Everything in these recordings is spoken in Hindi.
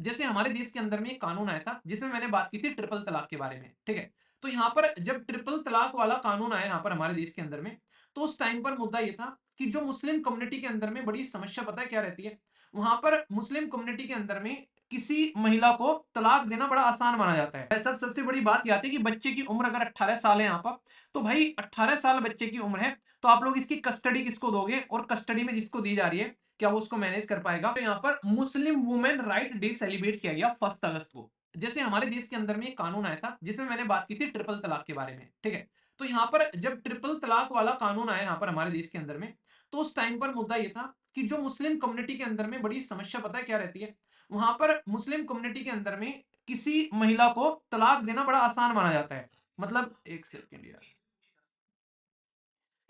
जैसे हमारे देश के अंदर में एक कानून आया था जिसमें मैंने बात की थी ट्रिपल तलाक के बारे में, ठीक है। तो यहाँ पर जब ट्रिपल तलाक वाला कानून आया यहाँ पर हमारे देश के अंदर में, तो उस टाइम पर मुद्दा ये था कि जो मुस्लिम कम्युनिटी के अंदर में बड़ी समस्या पता है क्या रहती है, वहां पर मुस्लिम कम्युनिटी के अंदर में किसी महिला को तलाक देना बड़ा आसान माना जाता है। सबसे बड़ी बात यह आती है कि बच्चे की उम्र अगर 18 साल है यहाँ पर, तो भाई 18 साल बच्चे की उम्र है, तो आप लोग इसकी कस्टडी किसको दोगे, और कस्टडी में जिसको दी जा रही है क्या वो उसको मैनेज कर पाएगा। तो यहाँ पर Muslim women right day celebrate किया गया 1 अगस्त को। जैसे हमारे देश के अंदर में एक कानून आया था जिसमें मैंने बात की थी ट्रिपल तलाक के बारे में, ठीक है। तो यहाँ पर जब ट्रिपल तलाक वाला कानून आया यहाँ पर हमारे देश के अंदर में, तो उस टाइम पर मुद्दा ये था कि जो मुस्लिम कम्युनिटी के अंदर में बड़ी समस्या पता है क्या रहती है, वहां पर मुस्लिम कम्युनिटी के अंदर में किसी महिला को तलाक देना बड़ा आसान माना जाता है। मतलब एक सेकंड यार,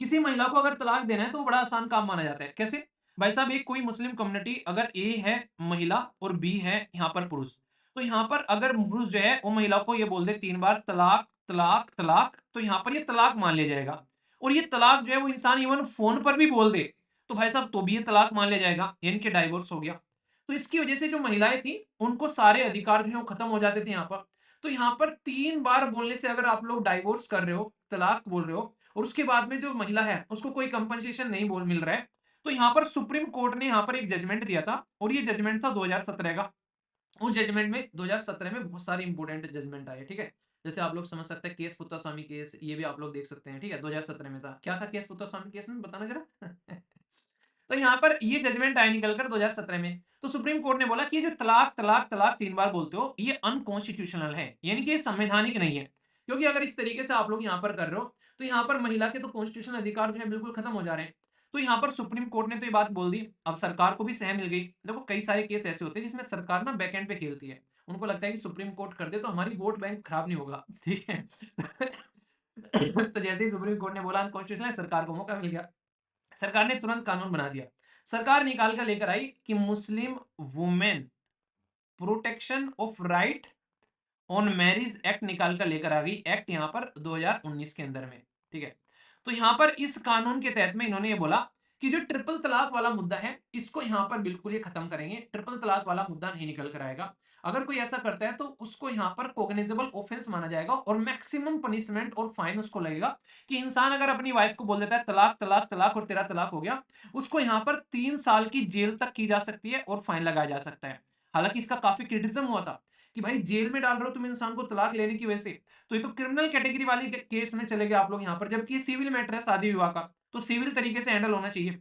किसी महिला को अगर तलाक देना है तो वो बड़ा आसान काम माना जाता है। कैसे? भाई साहब, एक कोई मुस्लिम कम्युनिटी अगर ए है महिला और बी है यहाँ पर पुरुष, तो यहाँ पर अगर पुरुष जो है वो महिला को ये बोल दे 3 बार तलाक तलाक तलाक, तो यहाँ पर ये तलाक मान लिया जाएगा। और ये तलाक जो है वो इंसान इवन फोन पर भी बोल दे तो भाई साहब तो भी ये तलाक मान लिया जाएगा, यानी कि डाइवोर्स हो गया। तो इसकी वजह से जो महिलाएं थी उनको सारे अधिकार जो है वो खत्म हो जाते थे यहाँ पर। तो यहाँ पर 3 बार बोलने से अगर आप लोग डाइवोर्स कर रहे हो, तलाक बोल रहे हो, और उसके बाद में जो महिला है उसको कोई कंपनसेशन नहीं बोल मिल रहा है, तो यहाँ पर सुप्रीम कोर्ट ने यहाँ पर एक जजमेंट दिया था, और ये जजमेंट था 2017 का। उस जजमेंट में 2017 में बहुत सारे इंपोर्टेंट जजमेंट आए, ठीक है। जैसे आप लोग समझ सकते हैं केस पुत्तास्वामी केस, ये भी आप लोग देख सकते हैं, ठीक है। 2017 में था, क्या था केस पुत्तास्वामी केस में, बताना जरा। तो यहाँ पर ये जजमेंट आया निकलकर 2017 में, तो सुप्रीम कोर्ट ने बोला कि ये जो तलाक तलाक तलाक 3 बार बोलते हो ये अनकॉन्स्टिट्यूशनल है, यानी कि ये संवैधानिक नहीं है। क्योंकि अगर इस तरीके से आप लोग यहाँ पर कर रहे हो तो यहाँ पर महिला के तो कॉन्स्टिट्यूशनल अधिकार जो है बिल्कुल खत्म हो जा रहे हैं। तो यहाँ पर सुप्रीम कोर्ट ने तो ये बात बोल दी, अब सरकार को भी सह मिल गई। देखो कई सारे केस ऐसे होते हैं जिसमें सरकार ना बैकएंड पे खेलती है, उनको लगता है कि सुप्रीम कोर्ट कर दे तो हमारी वोट बैंक खराब नहीं होगा, ठीक है। तो जैसे ही सुप्रीम कोर्ट ने बोला अनकॉन्स्टिट्यूशनल है, सरकार को मौका मिल गया, सरकार ने तुरंत कानून बना दिया। सरकार निकाल कर लेकर आई कि Muslim women protection of right on marriage act निकाल कर लेकर आ गई, एक्ट यहां पर 2019 के अंदर में, ठीक है। तो यहां पर इस कानून के तहत में इन्होंने ये बोला कि जो ट्रिपल तलाक वाला मुद्दा है इसको यहां पर बिल्कुल ये खत्म करेंगे, ट्रिपल तलाक वाला मुद्दा नहीं निकल कर आएगा। अगर कोई ऐसा करता है तो उसको यहां पर कोग्निजेबल ऑफेंस माना जाएगा, और मैक्सिमम पनिशमेंट और फाइन उसको लगेगा। कि इंसान अगर अपनी वाइफ को बोल देता है तलाक तलाक तलाक और तेरा तलाक हो गया, उसको यहां पर 3 साल की जेल तक की जा सकती है और फाइन लगाया जा सकता है। हालांकि इसका काफी क्रिटिसिज्म हुआ था कि भाई जेल में डाल रहे हो तुम इंसान को तलाक लेने की वजह से, तो ये तो क्रिमिनल कैटेगरी वाली केस में चले गए आप लोग यहाँ पर, जबकि ये सिविल मैटर है शादी विवाह का, तो सिविल तरीके से हैंडल होना चाहिए।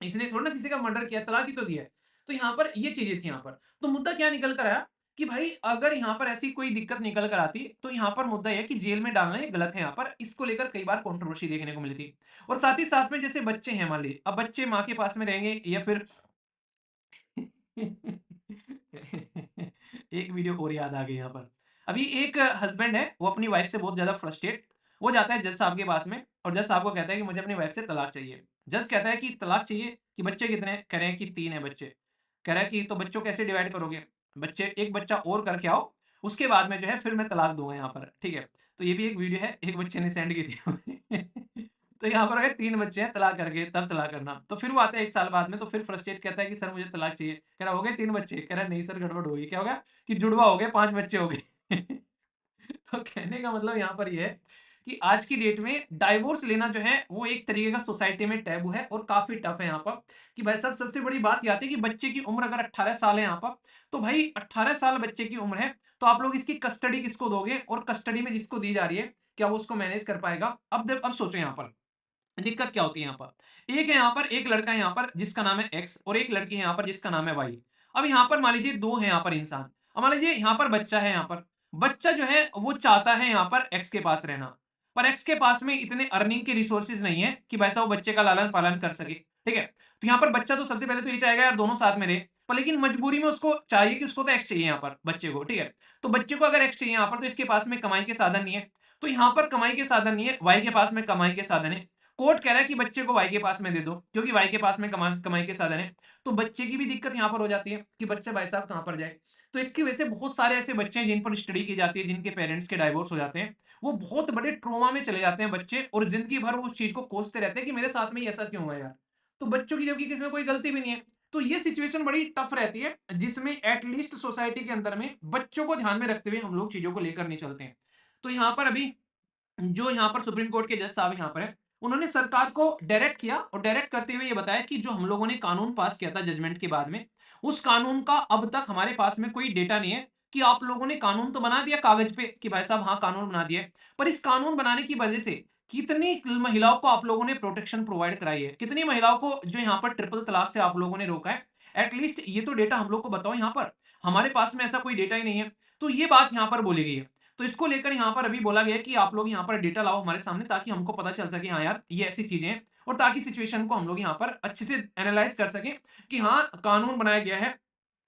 इसने थोड़ा ना किसी का मर्डर किया, तलाक ही तो दिया है। तो यहाँ पर ये चीजें थी यहाँ पर। तो मुद्दा क्या निकल कर आया कि भाई अगर यहाँ पर ऐसी कोई दिक्कत निकल कर आती तो यहाँ पर मुद्दा यह कि जेल में डालना ये गलत है, यहाँ पर इसको लेकर कई बार कंट्रोवर्सी देखने को मिली थी। और साथ ही साथ में जैसे बच्चे हैं, मान लीजिए अब बच्चे माँ के पास में रहेंगे या फिर एक वीडियो और याद आ गई यहाँ पर। अभी एक हस्बैंड है, वो अपनी वाइफ से बहुत ज्यादा फ्रस्ट्रेट, वो जाता है जज साहब के पास में, और जज साहब को कहता है कि मुझे अपनी वाइफ से तलाक चाहिए। जज कहता है कि तलाक चाहिए, कि बच्चे कितने हैं? कह रहे हैं कि 3 है बच्चे। कह रहा है कि तो बच्चों कैसे डिवाइड करोगे? बच्चे एक बच्चा और करके आओ, उसके बाद में जो है फिर मैं तलाक दूंगा यहाँ पर, ठीक है। तो ये भी एक वीडियो है, एक बच्चे ने सेंड की थी। तो यहाँ पर अगर 3 बच्चे हैं, तलाक करके तब तलाक करना। तो फिर वो आता है 1 साल बाद में, तो फिर फ्रस्ट्रेट कहता है कि सर मुझे तलाक चाहिए। कह रहा हो गए 3 बच्चे? कह रहा नहीं सर गड़बड़ हो गई। क्या हो गया? कि जुड़वा हो गए, 5 बच्चे हो गए। तो कहने का मतलब यहाँ पर ये है कि आज की डेट में डाइवोर्स लेना जो है वो एक तरीके का सोसाइटी में टैबू है और काफी टफ है यहाँ पर। कि भाई साहब सबसे बड़ी बात ये आती है कि बच्चे की उम्र अगर 18 साल है यहाँ पर, तो भाई 18 साल बच्चे की उम्र है, तो आप लोग इसकी कस्टडी किसको दोगे, और कस्टडी में जिसको दी जा रही है क्या वो उसको मैनेज कर पाएगा? अब सोचो यहाँ पर दिक्कत क्या होती है यहाँ पर। एक है यहाँ पर, एक लड़का है यहाँ पर जिसका नाम है एक्स, और एक लड़की है यहाँ पर जिसका नाम है वाई। अब यहाँ पर मान लीजिए 2 है यहाँ पर इंसान। अब मान लीजिए यहाँ पर बच्चा है, यहाँ पर बच्चा जो है वो चाहता है यहाँ पर एक्स के पास रहना, पर एक्स के पास में इतने अर्निंग के रिसोर्सेज नहीं है कि वैसा वो बच्चे का लालन पालन कर सके, ठीक है। तो यहाँ पर बच्चा तो सबसे पहले तो ये चाहेगा यार दोनों साथ में रहे, पर लेकिन मजबूरी में उसको चाहिए कि उसको तो एक्स चाहिए यहाँ पर बच्चे को, ठीक है। तो बच्चे को अगर एक्स चाहिए यहाँ पर, तो इसके पास में कमाई के साधन नहीं है। तो यहाँ पर कमाई के साधन नहीं है, वाई के पास में कमाई के साधन है। कोर्ट कह रहा है कि बच्चे को वाई के पास में दे दो, क्योंकि वाई के पास में कमाई के साधन है। तो बच्चे की भी दिक्कत यहाँ पर हो जाती है कि बच्चा भाई साहब कहाँ पर जाए। तो इसकी वजह से बहुत सारे ऐसे बच्चे हैं जिन पर स्टडी की जाती है, जिनके पेरेंट्स के डाइवोर्स हो जाते हैं, वो बहुत बड़े ट्रोमा में चले जाते हैं बच्चे, और जिंदगी भर वो उस चीज को कोसते रहते हैं कि मेरे साथ में ही ऐसा क्यों हुआ यार। तो बच्चों की जबकि किसी में कोई गलती भी नहीं है, तो ये सिचुएशन बड़ी टफ रहती है, जिसमें एटलीस्ट सोसाइटी के अंदर में बच्चों को ध्यान में रखते हुए हम लोग चीजों को लेकर नहीं चलते हैं। तो यहाँ पर अभी जो यहाँ पर सुप्रीम कोर्ट के जज साहब यहाँ पर है, उन्होंने सरकार को डायरेक्ट किया और डायरेक्ट करते हुए ये बताया कि जो हम लोगों ने कानून पास किया था जजमेंट के बाद में, उस कानून का अब तक हमारे पास में कोई डेटा नहीं है कि आप लोगों ने कानून तो बना दिया कागज पे कि भाई साहब हाँ कानून बना दिया है, पर इस कानून बनाने की वजह से कितनी महिलाओं को आप लोगों ने प्रोटेक्शन प्रोवाइड कराई है, कितनी महिलाओं को जो यहाँ पर ट्रिपल तलाक से आप लोगों ने रोका है। एटलीस्ट ये तो डेटा हम लोग को बताओ, यहाँ पर हमारे पास में ऐसा कोई डेटा ही नहीं है। तो ये बात यहाँ पर बोली गई है। तो इसको लेकर यहाँ पर अभी बोला गया कि आप लोग यहाँ पर डेटा लाओ हमारे सामने, ताकि हमको पता चल सके हाँ यार ये ऐसी चीजें हैं, और ताकि सिचुएशन को हम लोग यहाँ पर अच्छे से एनालाइज कर सके कि हाँ कानून बनाया गया है,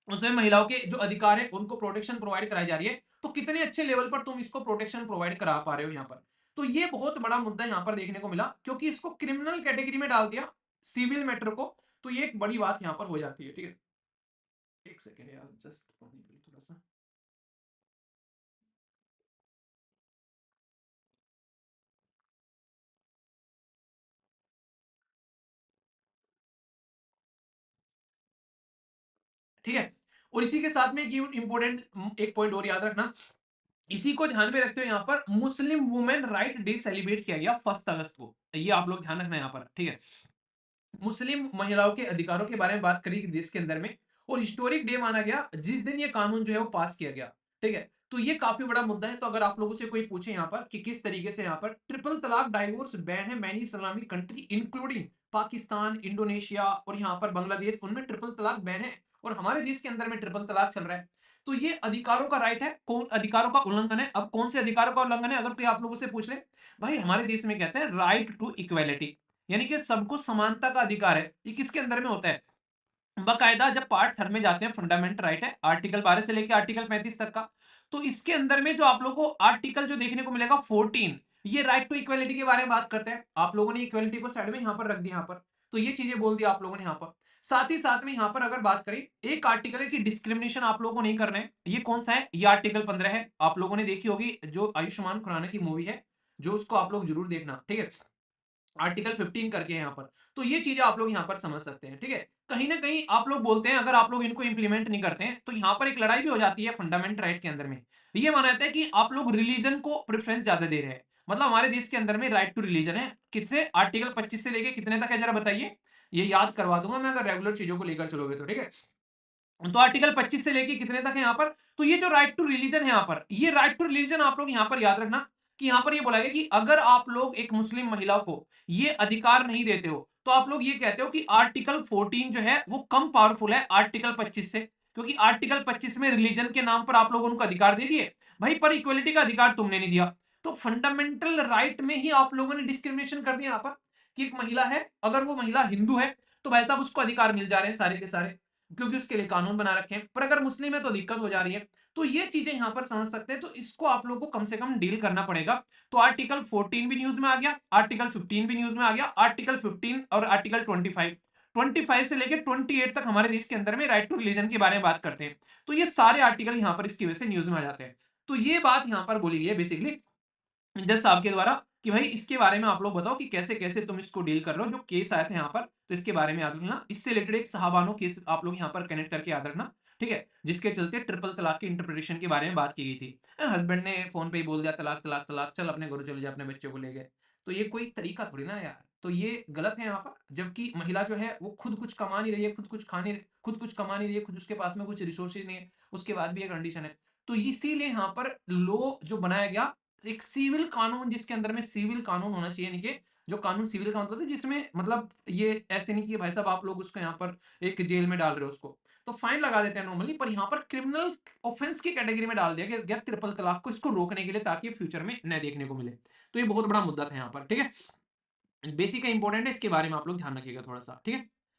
उसमें महिलाओं के जो अधिकार है उनको प्रोटेक्शन प्रोवाइड कराई जा रही है, तो कितने अच्छे लेवल पर तुम इसको प्रोटेक्शन प्रोवाइड करा पा रहे हो यहाँ पर। तो ये बहुत बड़ा मुद्दा यहाँ पर देखने को मिला, क्योंकि इसको क्रिमिनल कैटेगरी में डाल दिया सिविल मैटर को, तो ये एक बड़ी बात यहाँ पर हो जाती है। ठीक है, एक सेकेंड यार, जस्ट थोड़ा सा। ठीक है, और इसी के साथ में ये इंपॉर्टेंट एक पॉइंट और याद रखना, इसी को ध्यान में रखते हुए यहाँ पर Muslim women right day celebrate किया गया 1 अगस्त को, ये आप लोग ध्यान रखना यहाँ पर। ठीक है, मुस्लिम महिलाओं के अधिकारों के बारे में बात करी देश के अंदर में, और हिस्टोरिक डे माना गया जिस दिन ये कानून जो है वो पास किया गया। ठीक है, तो ये काफी बड़ा मुद्दा है। तो अगर आप लोगों से कोई पूछे यहाँ पर कि किस तरीके से यहाँ पर ट्रिपल तलाक डाइवोर्स बैन है many Islamic country including Pakistan, Indonesia और यहाँ पर बांग्लादेश, उनमें ट्रिपल तलाक बैन है, और हमारे देश के अंदर में ट्रिपल तलाक चल रहा है। तो ये अधिकारों का राइट है, कौन अधिकारों का उल्लंघन है। अब कौन से अधिकारों का उल्लंघन है, अगर कोई आप लोगों से पूछ ले, भाई हमारे देश में कहते हैं राइट टू इक्वेलिटी, यानी कि सबको समानता का अधिकार है। ये किसके अंदर में होता है, बकायदा जब पार्ट थर्ड में जाते हैं, फंडामेंटल राइट है आर्टिकल 12 से लेकर आर्टिकल 35 तक का। तो इसके अंदर में जो आप लोगों को आर्टिकल जो देखने को मिलेगा 14, ये राइट टू इक्वेलिटी के बारे में बात करते हैं। आप लोगों ने इक्वेलिटी को साइड में यहाँ पर रख दिया, यहाँ पर तो ये चीजें बोल दी आप लोगों ने यहाँ पर। साथ ही साथ में यहाँ पर अगर बात करें, एक आर्टिकल है कि डिस्क्रिमिनेशन आप लोगों को नहीं करना है। ये कौन सा है, ये आर्टिकल 15 है। आप लोगों ने देखी होगी जो आयुष्मान खुराना की मूवी है, जो उसको आप लोग जरूर देखना। ठीक है, आर्टिकल 15 करके है यहाँ पर। तो ये चीजें आप लोग यहाँ पर समझ सकते हैं। ठीक है, कहीं ना कहीं आप लोग बोलते हैं अगर आप लोग इनको इंप्लीमेंट नहीं करते हैं तो यहाँ पर एक लड़ाई भी हो जाती है फंडामेंटल राइट के अंदर में। ये माना जाता है कि आप लोग रिलीजन को प्रेफरेंस ज्यादा दे रहे हैं। मतलब हमारे देश के अंदर में राइट टू रिलीजन है, कितने आर्टिकल 25 से लेके कितने तक है जरा बताइए, ये याद करवा दूंगा मैं अगर रेगुलर चीजों को लेकर चलोगे तो। ठीक है, तो आर्टिकल 25 से लेके कितने तक है यहाँ पर। तो ये जो राइट टू रिलीजन है यहाँ पर, ये राइट टू रिलीजन आप लोग यहाँ पर याद रखना कि यहाँ पर ये बोला गया कि अगर आप लोग एक मुस्लिम महिला को ये अधिकार नहीं देते हो, तो आप लोग ये कहते हो कि आर्टिकल 14 जो है वो कम पावरफुल है आर्टिकल 25 से, क्योंकि आर्टिकल 25 में रिलीजन के नाम पर आप लोग उनको अधिकार दे दिए भाई, पर इक्वलिटी का अधिकार तुमने नहीं दिया। तो फंडामेंटल राइट में ही आप लोगों ने डिस्क्रिमिनेशन कर दिया यहाँ पर, कि एक महिला है, अगर वो महिला हिंदू है तो भाई साहब उसको अधिकार मिल जा रहे हैं सारे के सारे, क्योंकि उसके लिए कानून बना रखे हैं, पर अगर मुस्लिम है तो दिक्कत हो जा रही है। तो ये चीजें यहां पर समझ सकते हैं, तो इसको आप लोगों को कम से कम डील करना पड़ेगा। तो आर्टिकल 14 भी न्यूज में आ गया, आर्टिकल 15 भी न्यूज में आ गया, आर्टिकल 15 और आर्टिकल 25 से लेकर 28 तक हमारे देश के अंदर में राइट टू रिलीजन के बारे में बात करते हैं। तो ये सारे आर्टिकल यहाँ पर इसकी वजह से न्यूज में आ जाते हैं। तो ये बात यहाँ पर बोली गई है बेसिकली जज साहब के द्वारा, कि भाई इसके बारे में आप लोग बताओ कि कैसे कैसे तुम इसको डील कर रहे हो, जो केस आए थे यहाँ पर, तो इसके बारे में याद रखना। इससे रिलेटेड एक सहाबानो केस आप लोग यहाँ पर कनेक्ट करके याद रखना। ठीक है, जिसके चलते ट्रिपल तलाक की इंटरप्रिटेशन के बारे में बात की गई थी। हस्बैंड ने फोन पे ही बोल दिया तलाक तलाक तलाक, चल अपने घर चले जा, अपने बच्चों को ले गए। तो ये कोई तरीका थोड़ी ना यार, तो ये गलत है यहाँ पर। जबकि महिला जो है वो खुद कुछ कमा नहीं रही है, खुद कुछ कमा नहीं रही है, खुद उसके पास में कुछ रिसोर्सेज नहीं है, उसके बाद भी ये कंडीशन है। तो इसीलिए यहाँ पर लॉ जो बनाया गया, एक सिविल कानून जिसके अंदर में सिविल कानून होना चाहिए, यानी कि जो कानून सिविल का मतलब है, जिसमें मतलब ये ऐसे नहीं कि भाई साहब आप लोग उसको यहाँ पर एक जेल में डाल रहे हो, उसको तो फाइन लगा देते हैं नॉर्मली, पर यहाँ पर क्रिमिनल ऑफेंस की कैटेगरी में डाल दिया गया ट्रिपल तलाक को, इसको रोकने के लिए, ताकि फ्यूचर में न देखने को मिले। तो ये बहुत बड़ा मुद्दा था यहाँ पर। ठीक है, बेसिक इंपॉर्टेंट है, इसके बारे में आप लोग ध्यान रखिएगा थोड़ा सा। ठीक है।